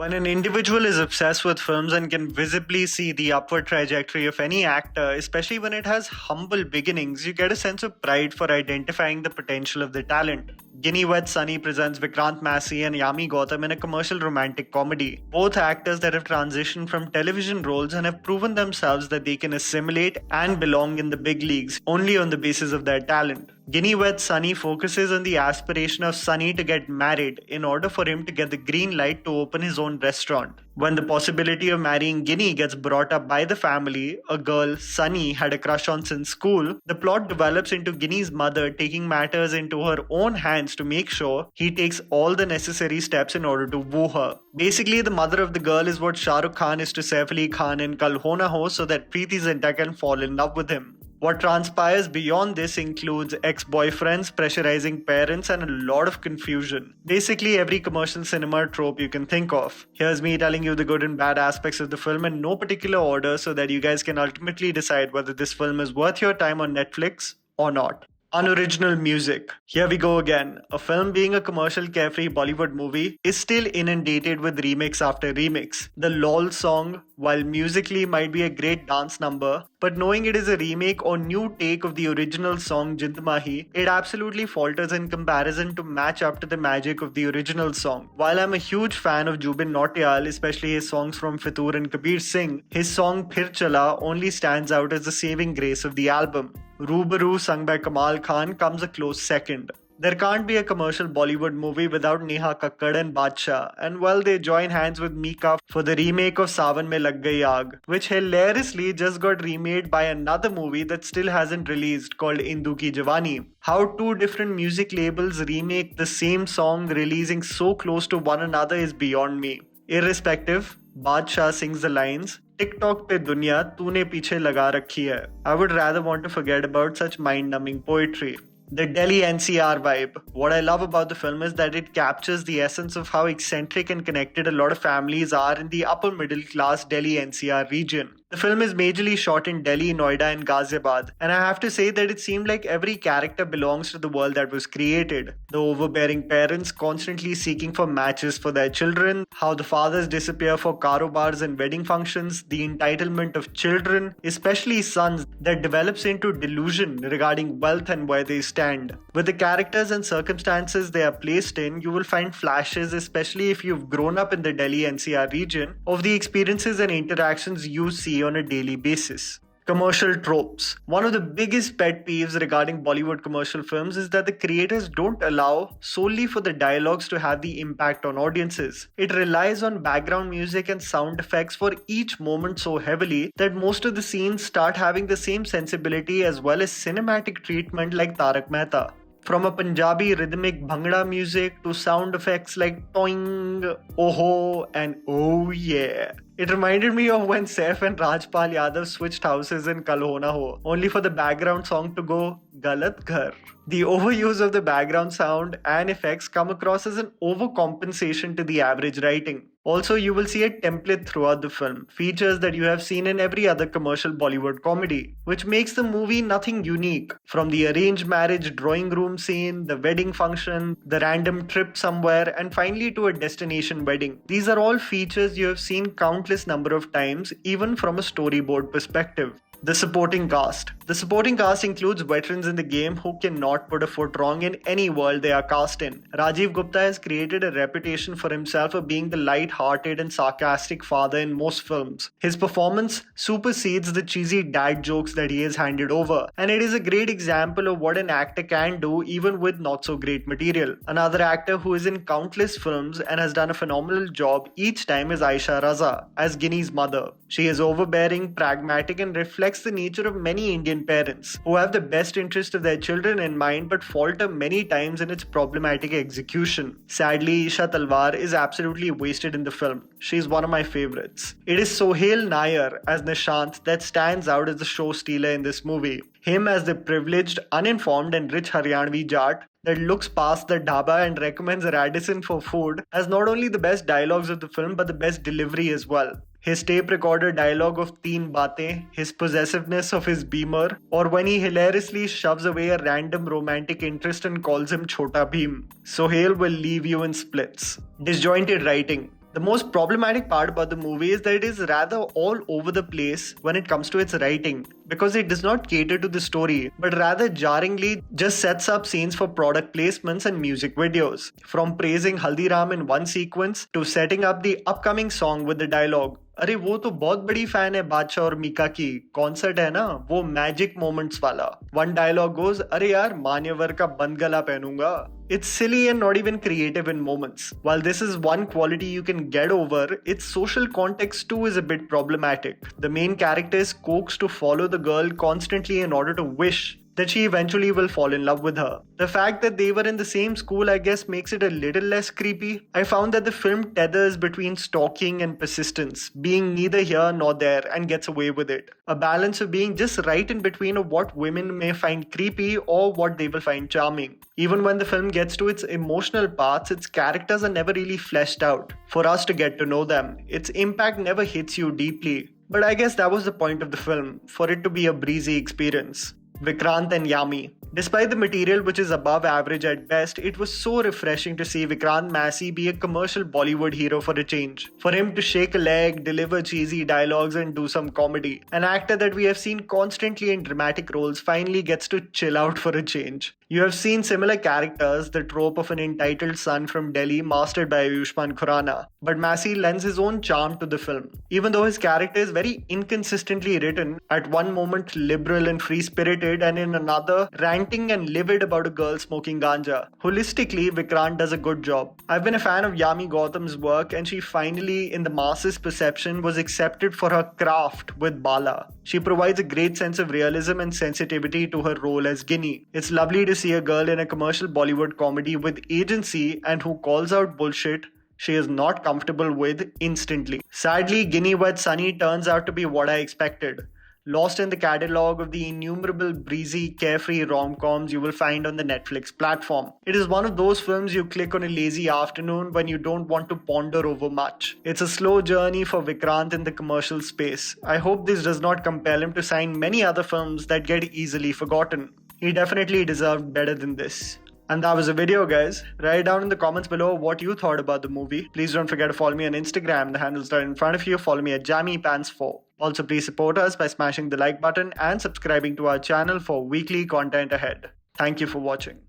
When an individual is obsessed with films and can visibly see the upward trajectory of any actor, especially when it has humble beginnings, you get a sense of pride for identifying the potential of the talent. Ginny Weds presents Vikrant Massey and Yami Gautam in a commercial romantic comedy. Both actors that have transitioned from television roles and have proven themselves that they can assimilate and belong in the big leagues only on the basis of their talent. Ginny Weds focuses on the aspiration of Sunny to get married in order for him to get the green light to open his own restaurant. When the possibility of marrying Ginny gets brought up by the family, a girl Sunny had a crush on since school, the plot develops into Ginny's mother taking matters into her own hands to make sure he takes all the necessary steps in order to woo her. Basically, the mother of the girl is what Shah Rukh Khan is to Saif Ali Khan in Kal Ho Na Ho so that Preeti Zinta can fall in love with him. What transpires beyond this includes ex-boyfriends, pressurizing parents, and a lot of confusion. Basically, every commercial cinema trope you can think of. Here's me telling you the good and bad aspects of the film in no particular order so that you guys can ultimately decide whether this film is worth your time on Netflix or not. Unoriginal music. Here we go again. A film being a commercial carefree Bollywood movie is still inundated with remix after remix. The LOL song, while musically might be a great dance number, but knowing it is a remake or new take of the original song Jind Mahi, it absolutely falters in comparison to match up to the magic of the original song. While I'm a huge fan of Jubin Nautiyal, especially his songs from Fitoor and Kabir Singh, his song Phir Chala only stands out as the saving grace of the album. Rubaru, sung by Kamal Khan, comes a close second. There can't be a commercial Bollywood movie without Neha Kakkad and Badshah, and well, they join hands with Mika for the remake of Sawan Mein Lag Gayi Aag, which hilariously just got remade by another movie that still hasn't released called Indu Ki Jawani. How two different music labels remake the same song releasing so close to one another is beyond me. Irrespective, Badshah sings the lines, TikTok पे दुनिया तूने पीछे लगा रखी है. I would rather want to forget about such mind-numbing poetry. The Delhi NCR vibe. What I love about the film is that it captures the essence of how eccentric and connected a lot of families are in the upper middle class Delhi NCR region. The film is majorly shot in Delhi, Noida and Ghaziabad, and I have to say that it seemed like every character belongs to the world that was created. The overbearing parents constantly seeking for matches for their children, how the fathers disappear for karobars and wedding functions, the entitlement of children, especially sons, that develops into delusion regarding wealth and where they stand. With the characters and circumstances they are placed in, you will find flashes, especially if you've grown up in the Delhi NCR region, of the experiences and interactions you see on a daily basis. Commercial tropes. One of the biggest pet peeves regarding Bollywood commercial films is that the creators don't allow solely for the dialogues to have the impact on audiences. It relies on background music and sound effects for each moment so heavily that most of the scenes start having the same sensibility as well as cinematic treatment like Tarak Mehta. From a Punjabi rhythmic bhangra music to sound effects like toing, oho and oh yeah. It reminded me of when Saif and Rajpal Yadav switched houses in Kal Ho Na Ho, only for the background song to go Galat Ghar. The overuse of the background sound and effects come across as an overcompensation to the average writing. Also, you will see a template throughout the film, features that you have seen in every other commercial Bollywood comedy, which makes the movie nothing unique. From the arranged marriage drawing room scene, the wedding function, the random trip somewhere, and finally to a destination wedding. These are all features you have seen countless number of times, even from a storyboard perspective. The supporting cast. The supporting cast includes veterans in the game who cannot put a foot wrong in any world they are cast in. Rajiv Gupta has created a reputation for himself of being the light-hearted and sarcastic father in most films. His performance supersedes the cheesy dad jokes that he has handed over, and it is a great example of what an actor can do even with not-so-great material. Another actor who is in countless films and has done a phenomenal job each time is Aisha Raza as Ginny's mother. She is overbearing, pragmatic, and reflects the nature of many Indian parents who have the best interest of their children in mind but falter many times in its problematic execution. Sadly, Isha Talwar is absolutely wasted in the film. She is one of my favorites. It is Sohail Nair as Nishant that stands out as the show stealer in this movie. Him as the privileged, uninformed and rich Haryanvi Jat that looks past the dhaba and recommends Radisson for food has not only the best dialogues of the film but the best delivery as well. His tape recorder dialogue of Teen Baatein, his possessiveness of his Beamer, or when he hilariously shoves away a random romantic interest and calls him Chota Bheem. Sohail will leave you in splits. Disjointed writing. The most problematic part about the movie is that it is rather all over the place when it comes to its writing, because it does not cater to the story, but rather jarringly just sets up scenes for product placements and music videos. From praising Haldiram in one sequence to setting up the upcoming song with the dialogue. अरे वो तो बहुत बड़ी fan है बादशाह और मीका की, concert है ना वो मैजिक मोमेंट्स वाला. वन डायलॉग गोज, अरे यार मान्यवर का बंद गला पहनूंगा. It's silly and not even creative in moments. While this is one quality you can get over, its social context too is a bit problematic. The main character is coaxed to follow the girl constantly in order to wish that she eventually will fall in love with her. The fact that they were in the same school, I guess, makes it a little less creepy. I found that the film tethers between stalking and persistence, being neither here nor there, and gets away with it. A balance of being just right in between of what women may find creepy or what they will find charming. Even when the film gets to its emotional parts, its characters are never really fleshed out for us to get to know them. Its impact never hits you deeply. But I guess that was the point of the film, for it to be a breezy experience. Vikrant and Yami. Despite the material which is above average at best, it was so refreshing to see Vikrant Massey be a commercial Bollywood hero for a change. For him to shake a leg, deliver cheesy dialogues and do some comedy. An actor that we have seen constantly in dramatic roles finally gets to chill out for a change. You have seen similar characters, the trope of an entitled son from Delhi mastered by Ayushmann Khurrana, but Massey lends his own charm to the film. Even though his character is very inconsistently written, at one moment liberal and free-spirited and in another ranting and livid about a girl smoking ganja. Holistically, Vikrant does a good job. I've been a fan of Yami Gautam's work, and she finally, in the masses' perception, was accepted for her craft with Bala. She provides a great sense of realism and sensitivity to her role as Ginny. It's lovely to see a girl in a commercial Bollywood comedy with agency and who calls out bullshit she is not comfortable with instantly. Sadly, Ginny Weds Sunny turns out to be what I expected. Lost in the catalogue of the innumerable breezy, carefree rom-coms you will find on the Netflix platform. It is one of those films you click on a lazy afternoon when you don't want to ponder over much. It's a slow journey for Vikrant in the commercial space. I hope this does not compel him to sign many other films that get easily forgotten. He definitely deserved better than this. And that was the video, guys. Write down in the comments below what you thought about the movie. Please don't forget to follow me on Instagram. The handle's right in front of you. Follow me at JammyPants4. Also, please support us by smashing the like button and subscribing to our channel for weekly content ahead. Thank you for watching.